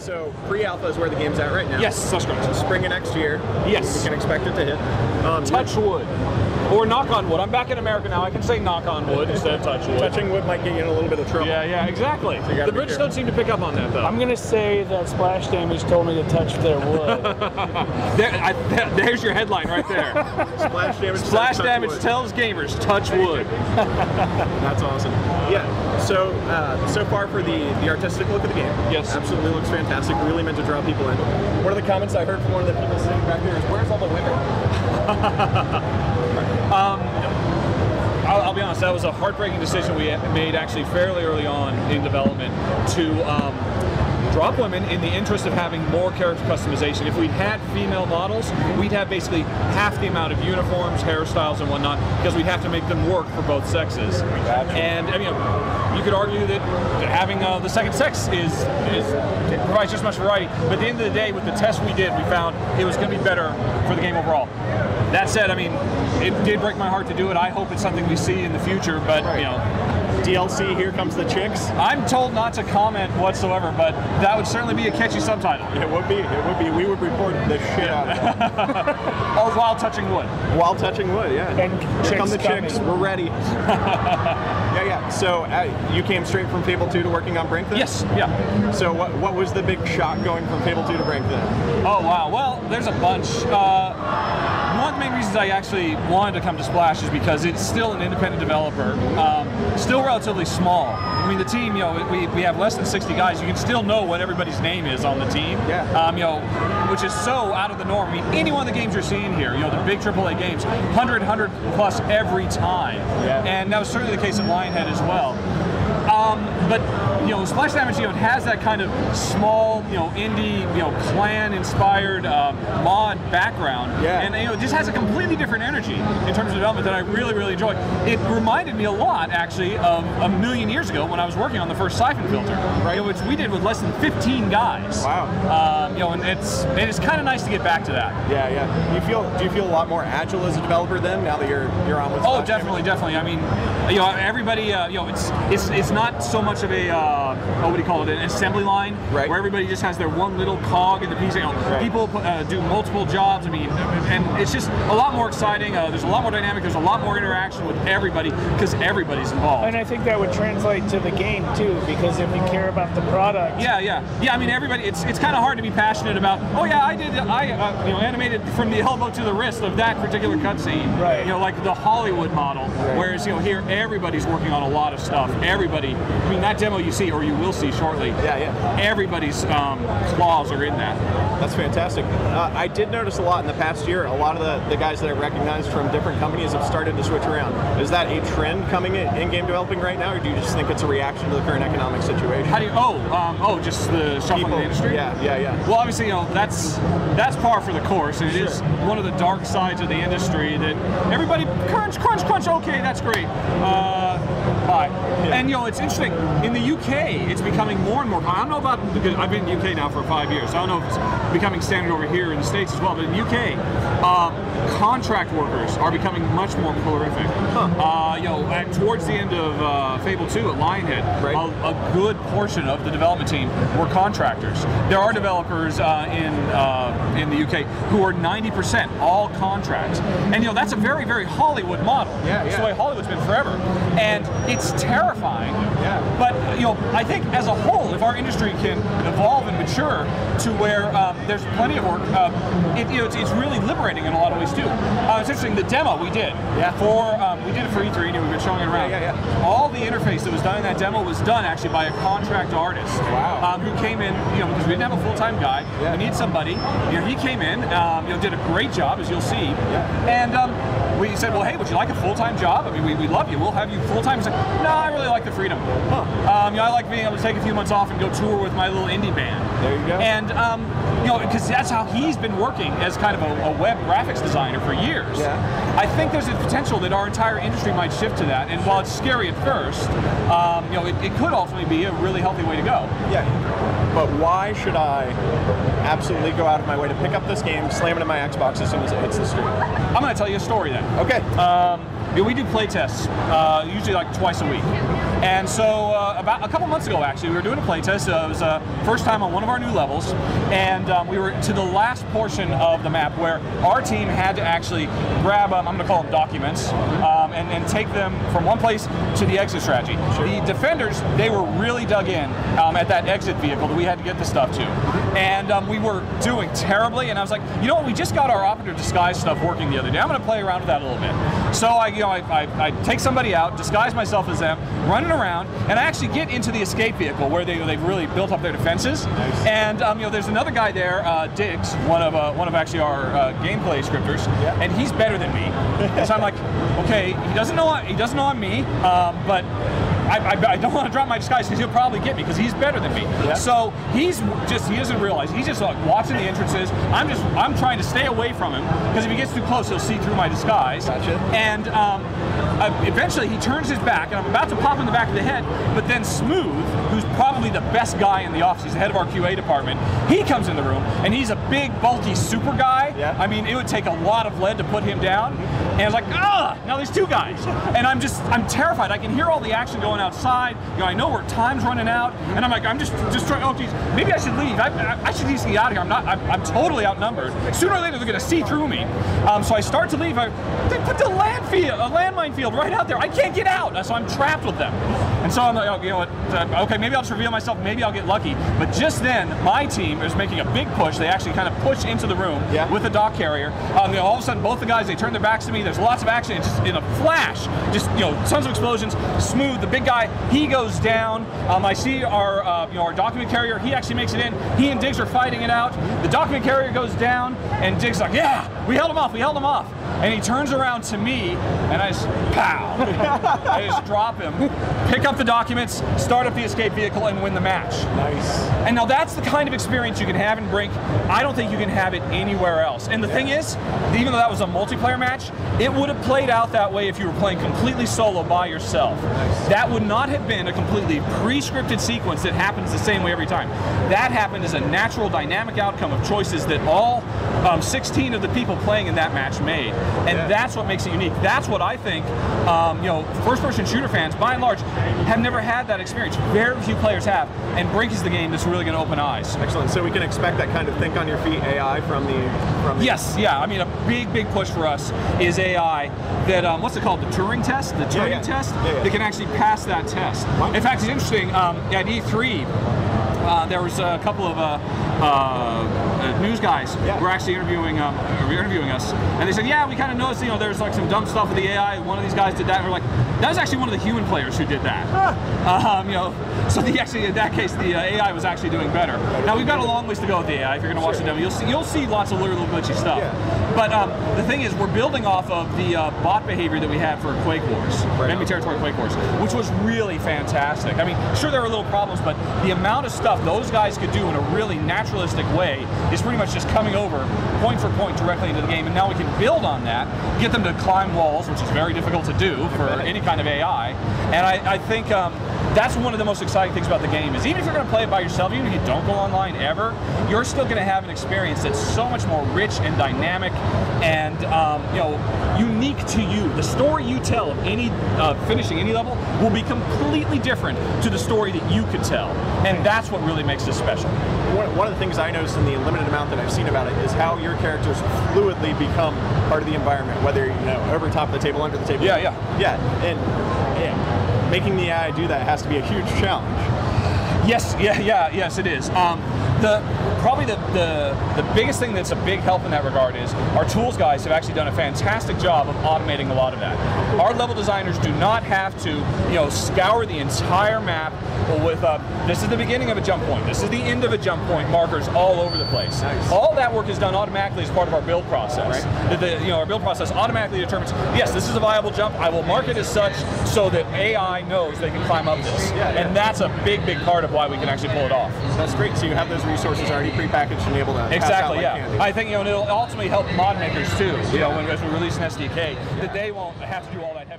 So pre-alpha is where the game's at right now. Yes, that's correct. Spring of next year. Yes. We can expect it to hit. Touch wood. Or knock on wood. I'm back in America now. I can say knock on wood instead of touch wood. Touching wood might get you in a little bit of trouble. Yeah, exactly. So the Brits don't seem to pick up on that, though. I'm going to say that splash damage told me to touch their wood. There's your headline right there. Splash damage tells gamers, touch wood. That's awesome. Yeah, so so far for the artistic look of the game. Yes. Absolutely looks fantastic. Really meant to draw people in. One of the comments I heard from one of the people sitting back there is, where's all the women? I'll be honest, that was a heartbreaking decision we made actually fairly early on in development to drop women in the interest of having more character customization. If we had female models, we'd have basically half the amount of uniforms, hairstyles, and whatnot, because we'd have to make them work for both sexes. And I mean, you could argue that having the second sex provides just as much variety, but at the end of the day, with the test we did, we found it was going to be better for the game overall. That said, I mean, it did break my heart to do it. I hope it's something we see in the future, but you know, DLC, Here Comes the Chicks. I'm told not to comment whatsoever, but that would certainly be a catchy subtitle. It would be. It would be. We would report the shit out of it. Or while touching wood. While touching wood, yeah. And Here come the chicks. We're ready. Yeah. So you came straight from Fable 2 to working on Brink then? Yes. Yeah. So what was the big shock going from Fable 2 to Brink then? Oh wow. Well, there's a bunch. One of the main reasons I actually wanted to come to Splash is because it's still an independent developer, still relatively small. I mean, the team, you know, we have less than 60 guys. You can still know what everybody's name is on the team. Yeah. You know, which is so out of the norm. I mean, any one of the games you're seeing here, you know, the big AAA games, 100 plus every time. Yeah. And that was certainly the case at Lionhead as well. But you know, Splash Damage, you know, it has that kind of small, you know, indie, you know, clan-inspired mod background, and you know, it just has a completely different energy in terms of development that I really, really enjoy. It reminded me a lot, actually, of a million years ago when I was working on the first Siphon Filter, you know, which we did with less than 15 guys. Wow. You know, and it's kind of nice to get back to that. Yeah, yeah. Do you feel a lot more agile as a developer then, now that you're on with Splash definitely, definitely. I mean, you know, everybody, you know, it's not so much of a what do you call it, an assembly line, where everybody just has their one little cog in the piece. You know, people do multiple jobs. I mean, and it's just a lot more exciting. There's a lot more dynamic. There's a lot more interaction with everybody because everybody's involved. And I think that would translate to the game too, because if you care about the product. Yeah. I mean, everybody. It's kind of hard to be passionate about. Oh yeah, I you know, animated from the elbow to the wrist of that particular cutscene. Right. You know, like the Hollywood model. Whereas you know, here everybody's working on a lot of stuff. Everybody. I mean, that demo you see, or you will see shortly. Yeah. Everybody's claws are in that. That's fantastic. I did notice a lot in the past year. A lot of the guys that I recognized from different companies have started to switch around. Is that a trend coming in game developing right now, or do you just think it's a reaction to the current economic situation? How do you? Just the shuffling in the industry. Yeah. Well, obviously, you know, that's par for the course. It is one of the dark sides of the industry that everybody crunch. Okay, that's great. Bye. And you know, it's interesting. In the UK, it's becoming more and more. I don't know about, because I've been in the UK now for 5 years. So I don't know if it's becoming standard over here in the States as well. But in the UK, contract workers are becoming much more prolific. You know, towards the end of Fable 2 at Lionhead, a good portion of the development team were contractors. There are developers in the UK who are 90% all contracts, and you know, that's a very, very Hollywood model. That's the way Hollywood's been forever, and it's terrifying. But you know, I think as a whole, if our industry can evolve and mature to where there's plenty of work, you know, it's really liberating in a lot of ways too. It's interesting, the demo we did we did it for E3 and we've been showing it around. All the interface that was done in that demo was done actually by a contract artist. Who came in, you know, because we didn't have a full-time guy. We need somebody. You know, he came in, you know, did a great job, as you'll see. And we said, well, hey, would you like a full-time job? I mean, we love you. We'll have you full-time. He's like, no, I really like the freedom. You know, I like being able to take a few months off and go tour with my little indie band. There you go. And you know, because that's how he's been working as kind of a web graphics designer for years. I think there's a potential that our entire industry might shift to that. And while it's scary at first, you know, it could ultimately be a really healthy way to go. But why should I absolutely go out of my way to pick up this game, slam it in my Xbox as soon as it hits the street? I'm going to tell you a story then. Okay. We do play tests, usually like twice a week. And so about a couple months ago, actually, we were doing a playtest. It was first time on one of our new levels, and we were to the last portion of the map where our team had to actually grab, I'm going to call them documents, and take them from one place to the exit strategy. Sure. The defenders, they were really dug in at that exit vehicle that we had to get the stuff to. And we were doing terribly, and I was like, you know what, we just got our operative disguise stuff working the other day. I'm going to play around with that a little bit. So I take somebody out, disguise myself as them, running around, and I actually get into the escape vehicle where they've really built up their defenses. Nice. And there's another guy there, Diggs, one of actually our gameplay scripters, and he's better than me. And so I'm like, okay, he doesn't know I'm me, but I don't want to drop my disguise because he'll probably get me because he's better than me. Yeah. So he doesn't realize, he's just like watching the entrances. I'm trying to stay away from him because if he gets too close, he'll see through my disguise. Gotcha. And eventually he turns his back, and I'm about to pop in the back of the head, but then Smooth, who's probably the best guy in the office, he's the head of our QA department, he comes in the room, and he's a big, bulky super guy. Yeah. I mean, it would take a lot of lead to put him down. And I was like, now there's two guys. And I'm terrified. I can hear all the action going outside. I know where time's running out, and I'm like, I'm just trying. Oh, geez, maybe I should leave. I should just get out of here. I'm totally outnumbered. Sooner or later, they're going to see through me. So I start to leave. They put the landmine field right out there. I can't get out, so I'm trapped with them. And so I'm like, oh, you know what? Okay, maybe I'll just reveal myself. Maybe I'll get lucky. But just then, my team is making a big push. They actually kind of push into the room with the dock carrier. All of a sudden, both the guys, they turn their backs to me. There's lots of action. It's just in a flash. Just tons of explosions. Smooth, the big guy, he goes down. I see our document carrier. He actually makes it in. He and Diggs are fighting it out. The document carrier goes down, and Diggs is like, yeah, we held him off. We held him off. And he turns around to me, and I just pow. I just drop him, pick up the documents, start up the escape vehicle, and win the match. Nice. And now that's the kind of experience you can have in Brink. I don't think you can have it anywhere else. And the thing is, even though that was a multiplayer match, it would have played out that way if you were playing completely solo by yourself. Nice. That would not have been a completely pre-scripted sequence that happens the same way every time. That happened as a natural, dynamic outcome of choices that all 16 of the people playing in that match made. And that's what makes it unique. That's what I think, first-person shooter fans, by and large, have never had that experience. Very few players have, and Brink is the game that's really going to open eyes. Excellent. So we can expect that kind of think on your feet AI from the Yes, yeah. I mean, a big push for us is AI that, what's it called, the Turing test? The Turing test? They can actually pass that test. Wow. In fact, it's interesting, at E3, there was a couple of news guys who were actually interviewing us, and they said, yeah, we kind of noticed, there's like some dumb stuff with the AI. One of these guys did that, and we're like, that was actually one of the human players who did that. So in that case, the AI was actually doing better. Now we've got a long ways to go with the AI. If you're going to watch the demo, you'll see lots of little glitchy stuff. But the thing is, we're building off of the bot behavior that we had for Quake Wars, Enemy Territory Quake Wars, which was really fantastic. I mean, sure there were little problems, but the amount of stuff those guys could do in a really naturalistic way is pretty much just coming over point for point directly into the game. And now we can build on that, get them to climb walls, which is very difficult to do for any kind of AI. And I think that's one of the most exciting things about the game is even if you're going to play it by yourself, even if you don't go online ever, you're still going to have an experience that's so much more rich and dynamic and unique to you. The story you tell of finishing any level will be completely different to the story that you could tell, and that's what really makes this special. One of the things I noticed in the limited amount that I've seen about it is how your characters fluidly become part of the environment, whether over top of the table, under the table. And making the AI do that has to be a huge challenge. Yes, it is. Probably the biggest thing that's a big help in that regard is our tools guys have actually done a fantastic job of automating a lot of that. Our level designers do not have to, scour the entire map with this is the beginning of a jump point, this is the end of a jump point markers all over the place. Nice. All that work is done automatically as part of our build process. Right. Our build process automatically determines, yes, this is a viable jump. I will mark it as such so that AI knows they can climb up this. And that's a big part of why we can actually pull it off. That's great. So you have those resources already prepackaged and able to exactly, candy. I think it'll ultimately help mod makers too. As we release an SDK, that they won't have to do all that heavy